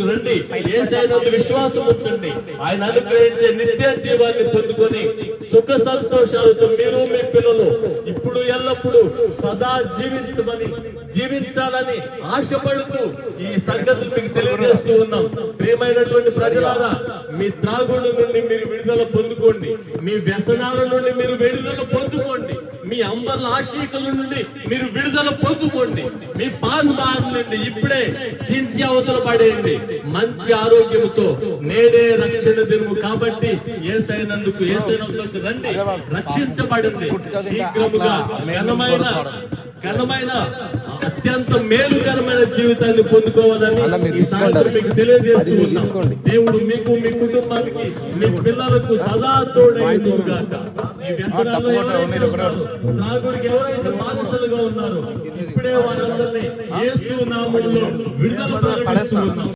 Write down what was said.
రండి, యేసయ్యనందు విశ్వాసం ఉంచండి. ఆయన అనుగ్రహించే నిత్య జీవాన్ని పొందుకొని సుఖ సంతోషాలతో మీరు మీ పిల్లలు ఇప్పుడు ఎల్లప్పుడూ సదా జీవించాలని ఆశపడుతూ ఈ సంగతులు మీకు తెలియజేస్తూ ఉన్నాం. ప్రియమైనటువంటి ప్రజలారా, మీ త్రాగుడు నుండి మీరు విడుదల పొందుకోండి, మీ వ్యసనాల నుండి మీరు విడుదల పొందుకోండి, మీ అంబర్ల ఆశీకల నుండి మీరు విడుదల పొందుకోండి, మీ పాన్ బాన్ నుండి ఇప్పుడే చించి అవతల పడేయండి. మంచి ఆరోగ్యంతో నేడే రక్షణ దినము కాబట్టి యేసయ్యనందుకు యేసయ్యనందుకు రండి, రక్షించబడింది. శీఘ్రముగా ఘనమైన అత్యంత మేలుకరమైన జీవితాన్ని పొందుకోవాలని మీకు తెలియజేస్తూ దేవుడు మీకు మీ కుటుంబానికి మీ పిల్లలకు సదా తోడైగాక. ఈ వ్యసనాలు త్రాగుడికి ఎవరైతే బాధితులుగా ఉన్నారో ఇప్పుడే వారందరినీ యేసు నామములో విడుదల ప్రకటిస్తున్నాం.